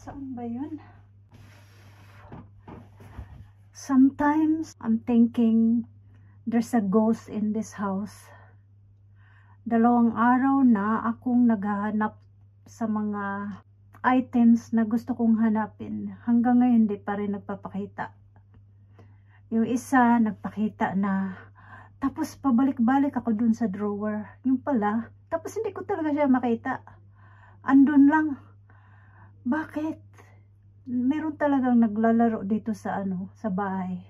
Saan ba yun? Sometimes I'm thinking there's a ghost in this house. 2 araw na akong naghahanap sa mga items na gusto kong hanapin. Hanggang ngayon hindi pa rin nagpapakita. Yung isa nagpakita na. Tapos pabalik-balik ako dun sa drawer. Yung pala. Tapos hindi ko talaga siya makita. Andun lang. Bakit? Meron talagang naglalaro dito sa sa bahay.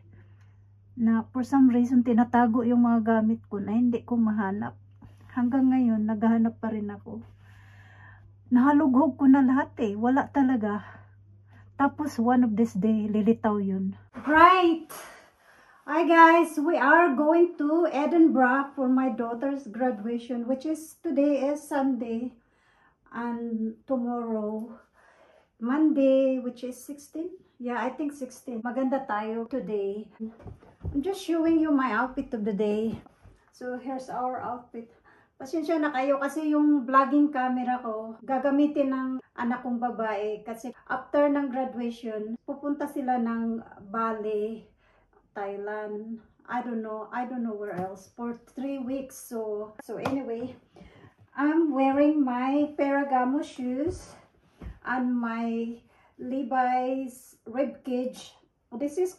Na for some reason tinatago yung mga gamit ko na hindi ko mahanap. Hanggang ngayon naghahanap pa rin ako. Nahalughog ko na lahat eh. Wala talaga. Tapos one of this day, lilitaw yun. Right! Hi guys! We are going to Edinburgh for my daughter's graduation. Which is, today is Sunday. And tomorrow, Monday, which is 16? Yeah, I think 16. Maganda tayo today. I'm just showing you my outfit of the day. So here's our outfit. Pasensya na kayo kasi yung vlogging camera ko gagamitin ng anak kong babae kasi after ng graduation pupunta sila ng Bali, Thailand, I don't know where else for 3 weeks. So anyway, I'm wearing my Ferragamo shoes and my Levi's ribcage. This is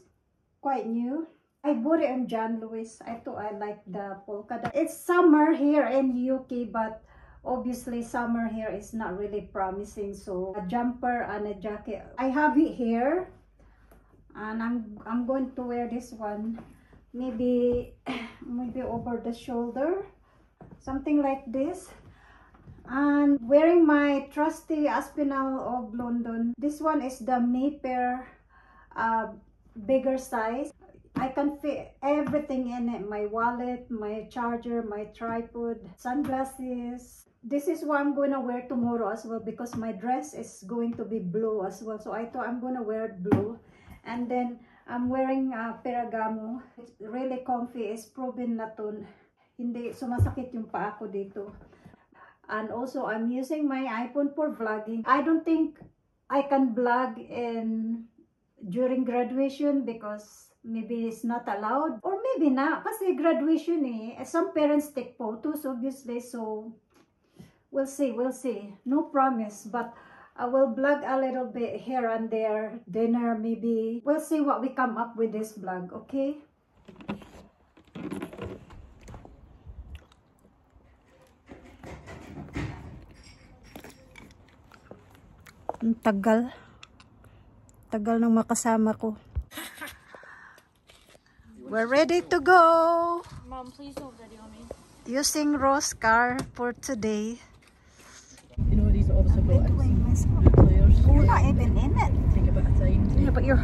quite new. I bought it on John Lewis. I thought I like the polka dot. It's summer here in UK, but obviously summer here is not really promising. So a jumper and a jacket. I have it here, and I'm going to wear this one. Maybe over the shoulder, something like this. And wearing my trusty Aspinall of London. This one is the Mayfair, bigger size. I can fit everything in it. My wallet, my charger, my tripod, sunglasses. This is what I'm going to wear tomorrow as well because my dress is going to be blue as well. So I thought I'm going to wear it blue. And then I'm wearing Ferragamo. It's really comfy. It's proven na to. Hindi sumasakit yung paa ko dito. And also I'm using my iPhone for vlogging. I don't think I can vlog during graduation because maybe it's not allowed or maybe not kasi graduation some parents take photos obviously, so we'll see, no promise, but I will vlog a little bit here and there, dinner maybe. We'll see what we come up with this vlog, okay? Ang tagal ng makasama ko. We're ready to go. Mom, please don't video me. Using Rose car for today. You know these obviously brought in some new players. We're not even in it. Take a bit of time. Yeah, but your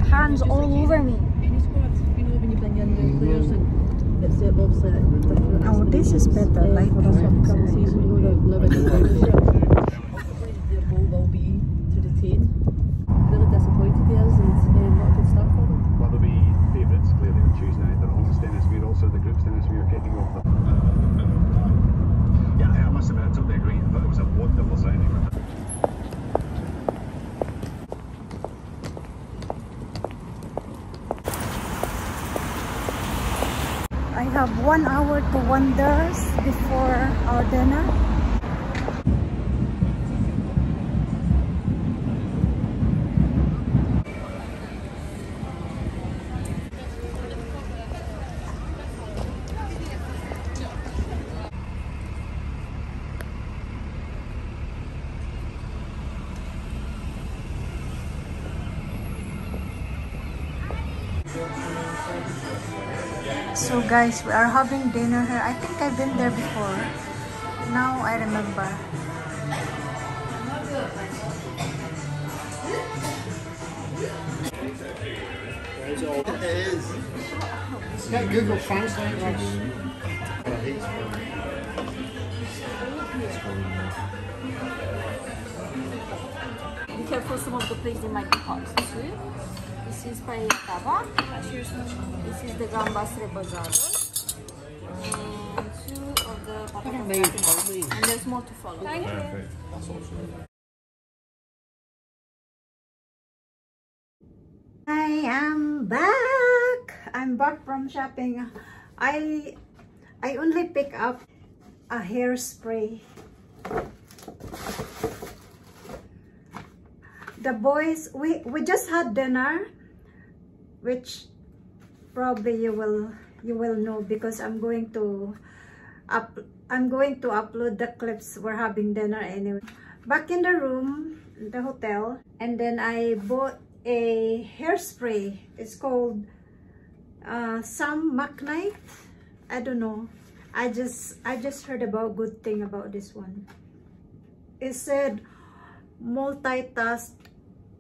hands all over me. Any squad, you know when you bring in new players and it's obviously different. Oh, this is better. Like this one come season, you know they're living in ownership. Hopefully their goal will be to retain. Really disappointed they is and not a good start for them. Well, they'll be favourites clearly on Tuesday. They're home tennis. We're also the group's tennis. We are kicking off. Yeah, I must admit, I totally agree. I thought it was a wonderful signing. I have 1 hour to wonders before our dinner. So guys, we are having dinner here. I think I've been there before. Now I remember. It is. Get Google Translate. Be careful, some of the plates they might be hot too. This is paella. This is the gambas reposados. And 2 of the patatas. And there's more to follow. Thank you. I am back. I'm back from shopping. I only pick up a hairspray. The boys, we just had dinner, which probably you will know because I'm going to upload the clips. We're having dinner anyway. Back in the room, the hotel, and then I bought a hairspray. It's called Sam McKnight. I don't know. I just heard about good thing about this one. It said multitask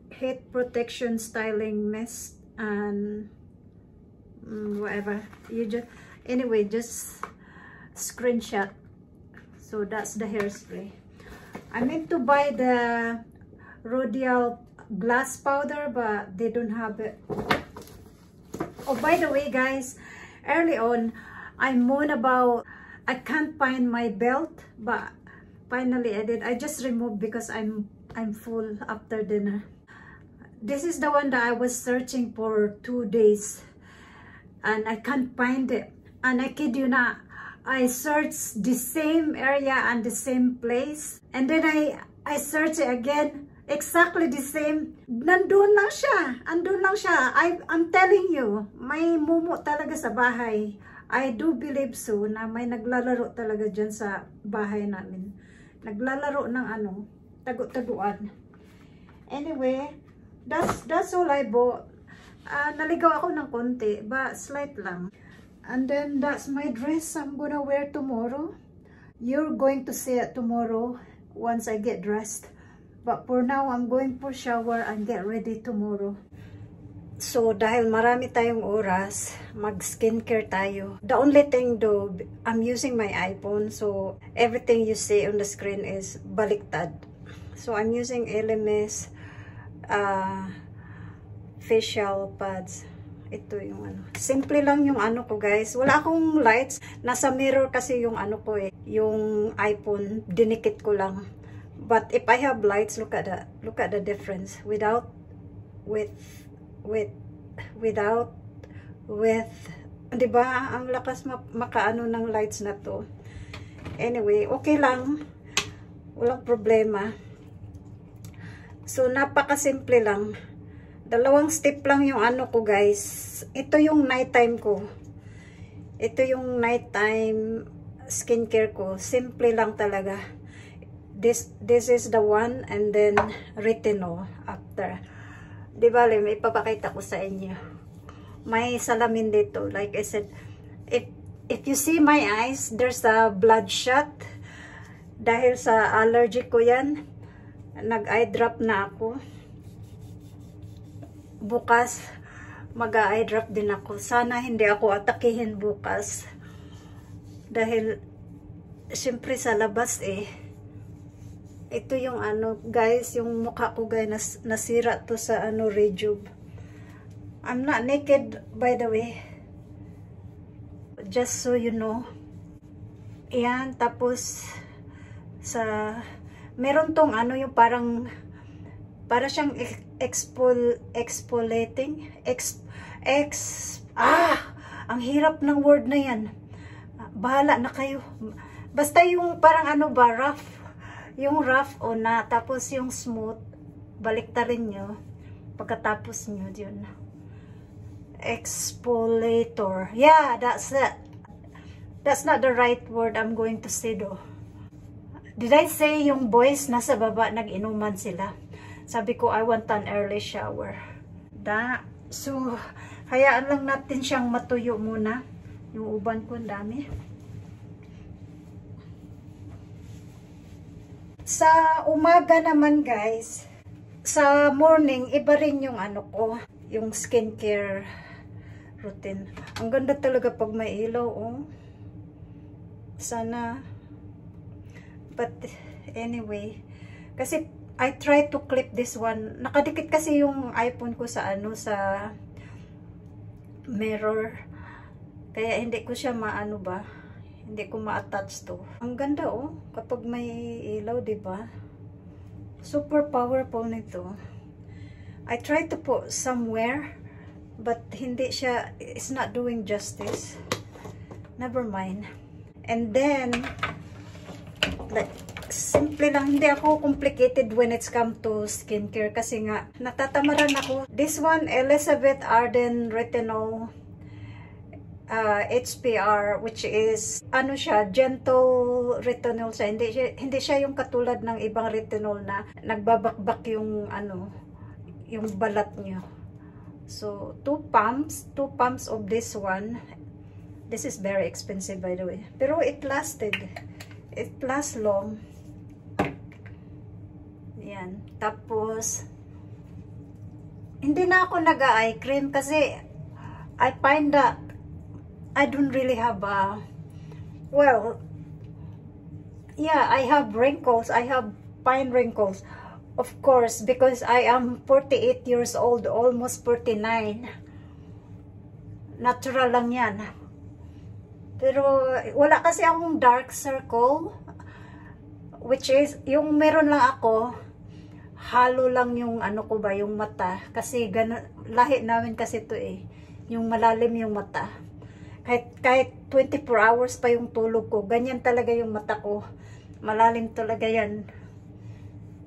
heat protection styling mist and whatever. You just anyway, just screenshot. So that's the hairspray. I meant to buy the Rodial glass powder, but they don't have it. Oh, by the way, guys, early on I moaned about I can't find my belt, but finally I did. I just removed because I'm full after dinner. This is the one that I was searching for 2 days and I can't find it. And I kid you not, I searched the same area and the same place, and then I searched it again, exactly the same. Nandun lang siya. Andun lang siya. I'm telling you, may mumu talaga sa bahay. I do believe so na may naglalaro talaga dyan sa bahay namin. Naglalaro ng ano, tagu-taguan. Anyway, that's all I bought. Naligaw ako ng konti, but slight lang. And then that's my dress I'm gonna wear tomorrow. You're going to see it tomorrow once I get dressed. But for now, I'm going for shower and get ready tomorrow. So dahil marami tayong oras, mag-skincare tayo. The only thing though, I'm using my iPhone, so everything you see on the screen is baliktad. So I'm using LMS facial pads. Ito yung ano. Simple lang yung ano ko, guys. Wala akong lights. Nasa mirror kasi yung ano ko eh. Yung iPhone, dinikit ko lang. But if I have lights, look at the difference. Without, with, diba? Ang lakas makaano ng lights na to. Anyway, okay lang. Walang problema. So, napaka-simple lang. 2 step lang yung ano ko, guys. Ito yung nighttime ko. Ito yung nighttime skincare ko. Simple lang talaga. This is the one, and then retinol after. Diba, may ipapakita ko sa inyo. May salamin dito. Like I said, if you see my eyes, there's a bloodshot. Dahil sa allergy ko yan, nag-eye drop na ako. Bukas, mag-eye drop din ako. Sana hindi ako atakihin bukas. Dahil, syempre sa labas eh. Ito yung ano, guys, yung mukha ko guys, nasira to sa ano, Rejuve. I'm not naked, by the way. Just so you know. Ayan, tapos, meron tong ano, yung para siyang exfoliating. Ang hirap ng word na yan. Bahala na kayo. Basta yung parang ano ba, rough. Yung rough o na, tapos yung smooth, baliktarin nyo. Pagkatapos nyo, yun. Exfoliator. Yeah, that's it. That's not the right word I'm going to say though. Did I say yung boys nasa baba nag-inuman sila? Sabi ko, I want an early shower. So, hayaan lang natin siyang matuyo muna. Yung uban ko, ang dami. Sa umaga naman, guys, sa morning, iba rin yung ano ko, yung skincare routine. Ang ganda talaga pag may ilaw, oh. Sana. But, anyway, kasi I try to clip this one. Nakadikit kasi yung iPhone ko sa ano, sa mirror. Kaya hindi ko siya maano ba, hindi ko ma-attach to. Ang ganda oh, kapag may ilaw, diba? Super powerful nito. I try to put somewhere but hindi siya, it's not doing justice. Never mind. And then, like, simple lang, hindi ako complicated when it's come to skincare kasi nga, natatamaran ako. This one, Elizabeth Arden Retinol HPR, which is, ano siya, gentle retinol siya. Hindi siya yung katulad ng ibang retinol na nagbabakbak yung, ano, yung balat nyo. So, 2 pumps of this one. This is very expensive, by the way. Pero it lasted. It lasts long. Yan. Tapos, hindi na ako nag-eye cream kasi I find that I don't really have well, yeah, I have wrinkles. I have fine wrinkles. Of course, because I am 48 years old, almost 49. Natural lang yan. Pero wala kasi akong dark circle, which is, yung meron lang ako, halo lang yung ano ko ba, yung mata. Kasi lahi namin kasi to eh. Yung malalim yung mata. Kahit 24 hours pa yung tulog ko, ganyan talaga yung mata ko. Malalim talaga yan.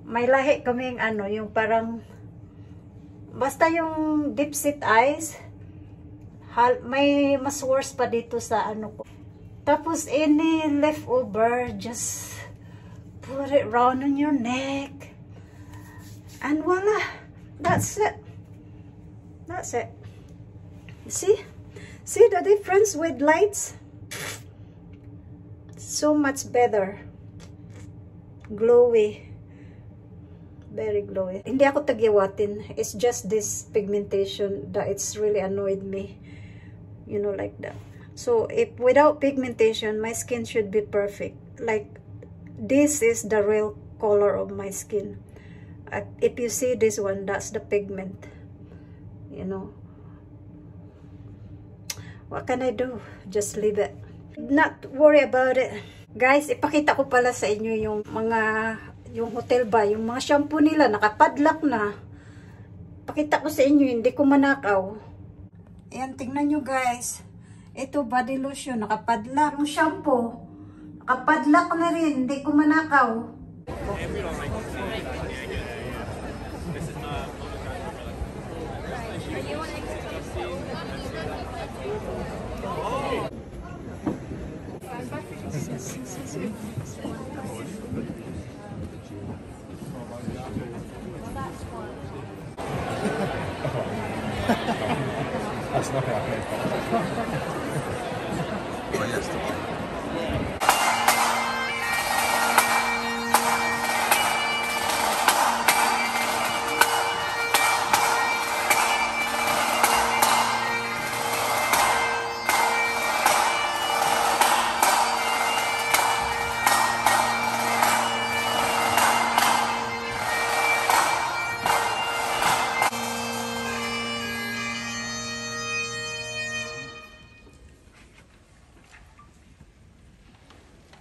May lahi kaming ano, yung parang, basta yung deep set eyes, may mas worse pa dito sa ano ko. Tapos any leftover, just put it round on your neck. And voila, that's it. That's it. See? See the difference with lights? So much better. Glowy. Very glowy. Hindi ako tagiwatin. It's just this pigmentation that it's really annoyed me. You know, like that. So, if without pigmentation, my skin should be perfect. Like, this is the real color of my skin. If you see this one, that's the pigment. You know. What can I do? Just leave it. Not worry about it. Guys, ipakita ko pala sa inyo yung yung hotel ba, yung mga shampoo nila, nakapadlock na. Pakita ko sa inyo, hindi ko manakaw. Ayan, tingnan nyo guys. Ito, body lotion, nakapadlock. Yung shampoo, nakapadlock na rin, hindi ko manakaw. That's not happening.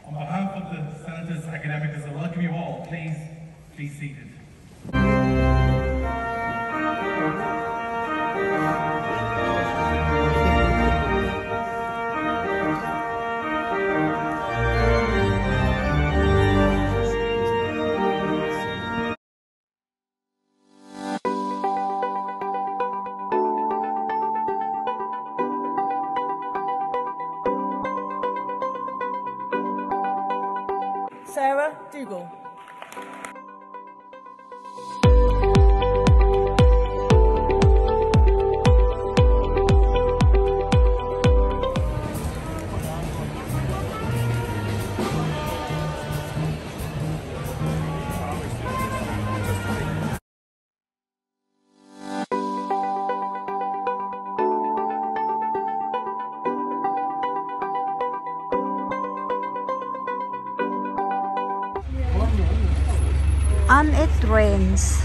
On behalf of the Senators Academicus, I welcome you all. Please be seated. Sarah Dougal. And it rains.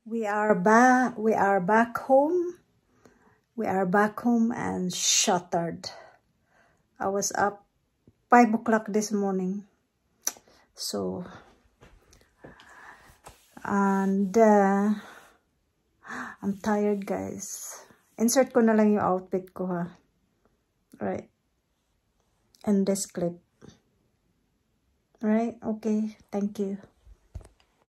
We are back home. We are back home and shattered. I was up 5 o'clock this morning. So And I'm tired, guys. Insert ko na lang yung outfit ko, ha. Right. And this clip. Right? Okay. Thank you.